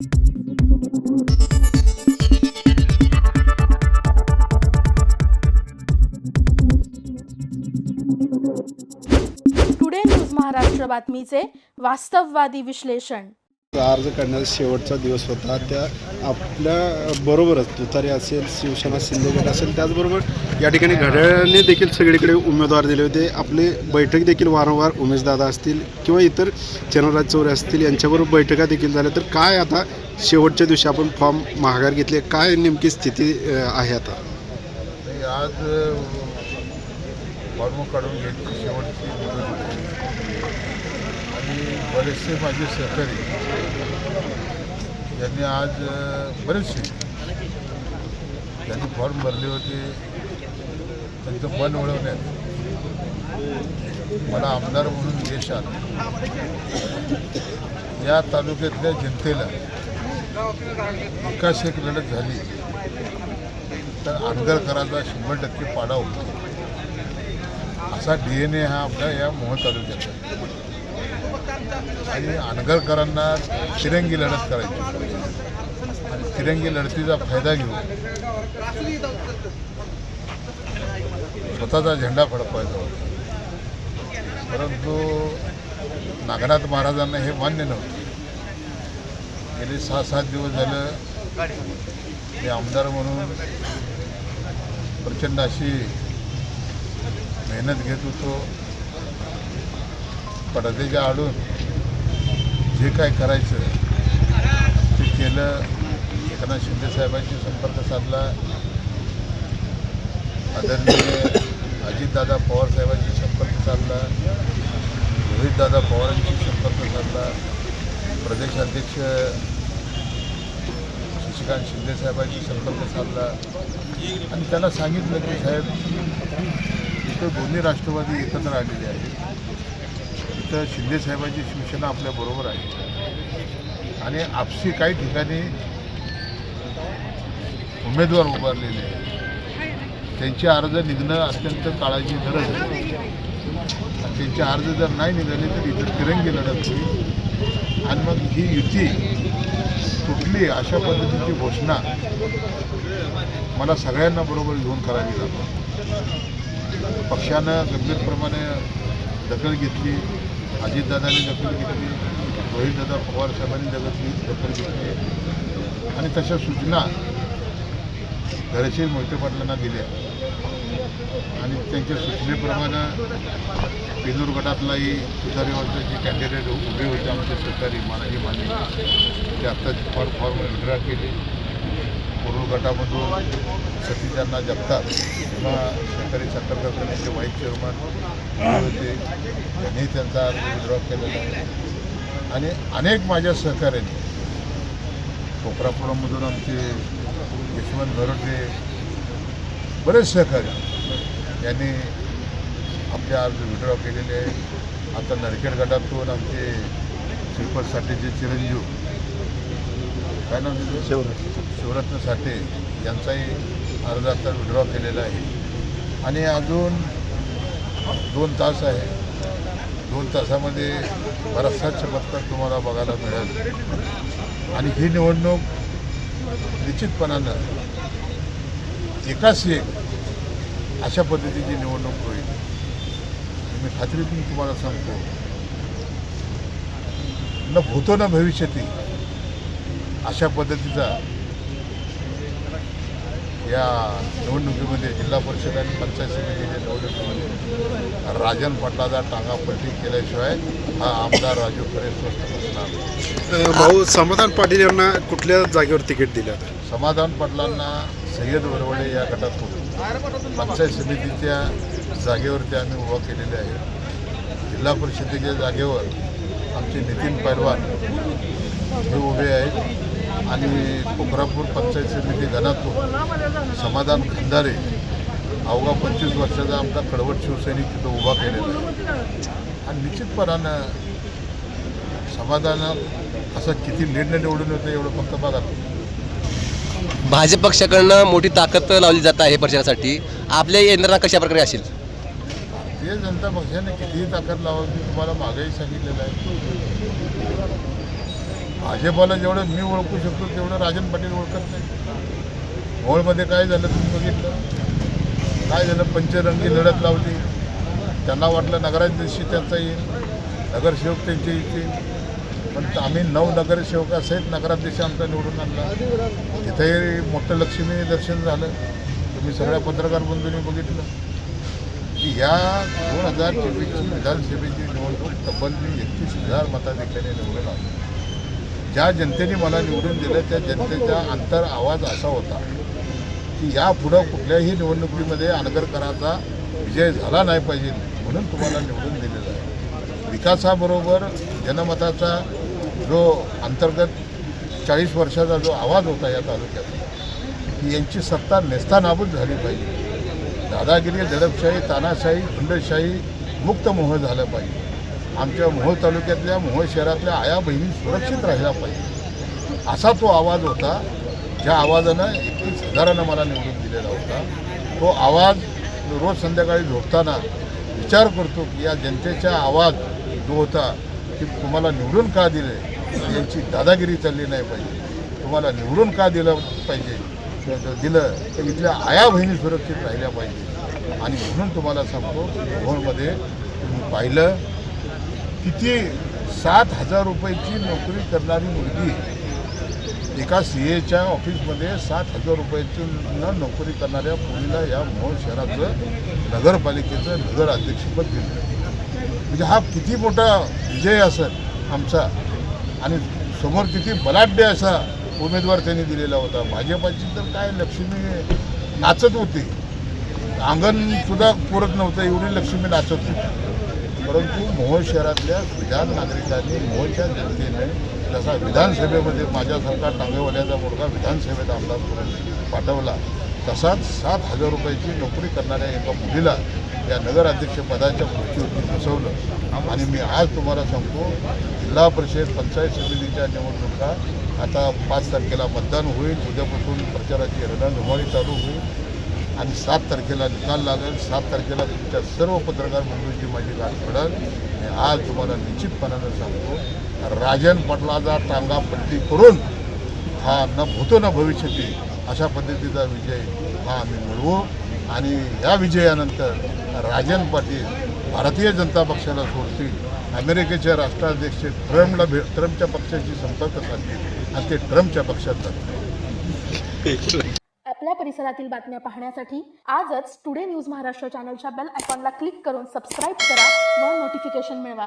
Today news Maharashtra बातमीचे वास्तववादी विश्लेषण. अर्ज करण्याचा शेवटचा दिवस होता. त्या आपल्या बरोबरच तुतारी असेल, शिवसेना शिंदेगड असेल, त्याचबरोबर या ठिकाणी घड्याळाने देखील सगळीकडे उमेदवार दिले होते. आपले बैठक देखील वारंवार उमेशदादा असतील किंवा इतर चरणराज चौरे असतील यांच्याबरोबर बैठका देखील झाल्या. तर काय आता शेवटच्या दिवशी आपण फॉर्म माघार घेतले, काय नेमकी स्थिती आहे आता? आज फॉर्म काढून घ्यायची शेवटची मुदत होती आणि बरेचसे माझे सहकारी यांनी आज बरेचसे ज्यांनी फॉर्म भरले होते त्यांचं मन वळवण्यात मला आमदार म्हणून यश आलं. या तालुक्यातल्या जनतेला एकाच एक लढत झाली तर आंदळकरांचा 100% पाडा होतो. असा DNA हा आपल्या या मोहोळ तालुक्याचा आणि आंदळकरांना तिरंगी लढत करायची आणि तिरंगी लढतीचा फायदा घेऊन स्वतःचा झेंडा फडकवायचा होता. परंतु नागनाथ महाराजांना हे मान्य नव्हतं. गेले 6-7 दिवस झालं मी आमदार म्हणून प्रचंड अशी मेहनत घेत होतो. पडद्याच्या आडून जे काय करायचं ते केलं. एकनाथ शिंदे साहेबांशी संपर्क साधला. आदरणीय अजितदादा पवार साहेबांशी संपर्क साधला. रोहितदादा पवारांशी संपर्क साधला. प्रदेशाध्यक्ष शशिकांत शिंदे साहेबांशी संपर्क साधला आणि त्यांना सांगितलं की साहेब इथं दोन्ही राष्ट्रवादी एकत्र आलेले आहेत. इथं शिंदे साहेबांची शिवसेना आपल्याबरोबर आहे आणि आपसी काही ठिकाणी उमेदवार उभारलेले आहेत. त्यांचे अर्ज निघणं अत्यंत काळाची गरज आहे आणि त्यांचे अर्ज जर नाही निघाले तर इथं तिरंगी लढत होईल आणि मग ही युती तुटली अशा पद्धतीची घोषणा मला सगळ्यांना बरोबर घेऊन करावी लागते. पक्षानं गंभीरप्रमाणे दखल घेतली. अजितदादांनी दखल घेतली. रोहितदादा पवार साहेबांनी दखल घेतली आणि तशा सूचना घरचे मोहिते पाटलांना दिल्या आणि त्यांच्या सूचनेप्रमाणे पेनूर गटातलाही तुतारीवरचे जे कॅन्डिडेट उभे होते आमचे सरकारी माननीय ते आत्ताच फॉर्म विड्रॉ केले. कुरुल गटामधून सतीजांना जगतात किंवा सरकारी साखर कारखान्याचे व्हाईस चेअरमन होते त्यांनी त्यांचा अर्ज विड्रॉ केलेला आहे आणि अनेक माझ्या सहकाऱ्यांनी कोपरापुरामधून आमचे यशवंत घरोटे बरेच सहकारी यांनी आपले अर्ज विड्रॉ केलेले आहे. आता नरखेड गटातून आमचे श्रीपत साठेचे चिरंजीव काय नाव तिथे शिवरत्न साठे यांचाही अर्ज आता विड्रॉ केलेला आहे आणि अजून 2 तास आहे. 2 तासामध्ये बराचसा चमत्कार तुम्हाला बघायला मिळेल आणि ही निवडणूक निश्चितपणानं एकाच एक अशा पद्धतीची निवडणूक होईल. मी खात्रीतून तुम्हाला सांगतो न भूतो न भविष्यती अशा पद्धतीचा या निवडणुकीमध्ये जिल्हा परिषद आणि पंचायत समितीच्या निवडणुकीमध्ये राजन पाटलाचा टांगापलटी केल्याशिवाय हा आमदार राजू खरे स्वस्त बसणार. भाऊ समाधान पाटील यांना कुठल्या जागेवर तिकीट दिलं? समाधान पाटलांना सय्यद वरवडे या गटातून पंचायत समितीच्या जागेवरती आम्ही उभा केलेले आहे. जिल्हा परिषदेच्या जागेवर आमचे नितीन पैलवान हे उभे आहेत आणि कोकरापूर पंचायत समिती गणातून समाधान खंदारे अवघा 25 वर्षाचा आमचा कडवट शिवसैनिक तिथं उभा केलेला आहे आणि निश्चितपणानं समाधानात असं किती निर्णय निवडून होतं एवढं फक्त बघा. भाजप पक्षाकडनं मोठी ताकद लावली जात आहे प्रचारासाठी. आपल्या यंत्रणा कशा प्रकारे असेल? भारतीय जनता पक्षाने कितीही ताकद लावावी तुम्हाला मागेही सांगितलेलं आहे. भाजपाला जेवढं मी ओळखू शकतो तेवढं राजन पाटील ओळखत नाही. मोहोळमध्ये काय झालं तुम्ही बघितलं, काय झालं, पंचरंगी लढत लावली. त्यांना वाटलं नगराध्यक्ष त्यांचा येईल, नगरसेवक त्यांचे येतील, पण आम्ही 9 नगरसेवकासहित नगराध्यक्ष आमचा निवडून आणला. तिथेही मोठं लक्ष्मी दर्शन झालं. तुम्ही सगळ्या पत्रकार बंधूंनी बघितलं की या 2024ची विधानसभेची निवडणूक तब्बल 31,000 मताधिक्याने निवडून आली. ज्या जनतेने मला निवडून दिलं त्या जनतेचा अंतर आवाज असा होता की यापुढं कुठल्याही निवडणुकीमध्ये अनगरकरांचा विजय झाला नाही पाहिजे म्हणून तुम्हाला निवडून दिलेलं आहे. विकासाबरोबर जनमताचा जो अंतर्गत 40 वर्षाचा जो आवाज होता या तालुक्यात की यांची सत्ता नेस्तानाबूत झाली पाहिजे. दादागिरी, दडपशाही, तानाशाही, हुंडशाही मुक्त मोह झालं पाहिजे. आमच्या मोहोळ तालुक्यातल्या, मोहोळ शहरातल्या आया बहिणी सुरक्षित राहिल्या पाहिजे असा तो आवाज होता. ज्या आवाजानं 31,000 मला निवडून दिलेला होता. तो आवाज रोज संध्याकाळी झोपताना विचार करतो की या जनतेचा आवाज जो होता की तुम्हाला निवडून का दिले, यांची दादागिरी चालली नाही पाहिजे, तुम्हाला निवडून का दिलं दिलं तर इथल्या आया बहिणी सुरक्षित राहिल्या पाहिजे. आणि म्हणून तुम्हाला सांगतो मोहोळमध्ये तुम्ही पाहिलं किती 7,000 रुपयाची नोकरी करणारी मुलगी एका CAच्या ऑफिसमध्ये 7,000 रुपयाची नोकरी करणाऱ्या मुलीला या मोहोळ शहराचं नगरपालिकेचं नगराध्यक्षपद दिलं. म्हणजे हा किती मोठा विजय असेल आमचा. आणि समोर किती बलाढ्य असा उमेदवार त्यांनी दिलेला होता. भाजपाची तर काय लक्ष्मी नाचत होती, अंगणसुद्धा पुरत नव्हतं एवढी लक्ष्मी नाचत होती. परंतु मोहोळ शहरातल्या सुजाण नागरिकांनी, मोहोळच्या जनतेने जसा विधानसभेमध्ये माझ्यासारखा टांगेवाल्याचा मुलगा विधानसभेत आमदार करून पाठवला, तसाच 7,000 रुपयाची नोकरी करणाऱ्या एका मुलीला या नगराध्यक्षपदाच्या खुर्चीवरती बसवलं. आणि मी आज तुम्हाला सांगतो जिल्हा परिषद पंचायत समितीच्या निवडणुका आता 5 तारखेला मतदान होईल. उद्यापासून प्रचाराची रणधुमाळी चालू होईल आणि 7 तारखेला निकाल लागेल. 7 तारखेला तुमच्या सर्व पत्रकार बंधूंची माझी गाठ पडेल. आणि आज तुम्हाला निश्चितपणानं सांगतो राजन पाटलाचा टांगा पट्टी करून हा न भूतो न भविष्यती अशा पद्धतीचा विजय हा आम्ही मिळवू. आणि या विजयानंतर राजन पाटील भारतीय जनता पक्षाला सोडतील, अमेरिकेच्या राष्ट्राध्यक्ष ट्रम्पच्या पक्षाशी संपर्क साधतील आणि ते ट्रम्पच्या पक्षात जातील. आपल्या परिसरातील बातम्या पाहण्यासाठी आजच टुडे न्यूज महाराष्ट्र चॅनलच्या बेल आयकॉनला क्लिक करून सबस्क्राईब करा व नोटिफिकेशन मिळवा.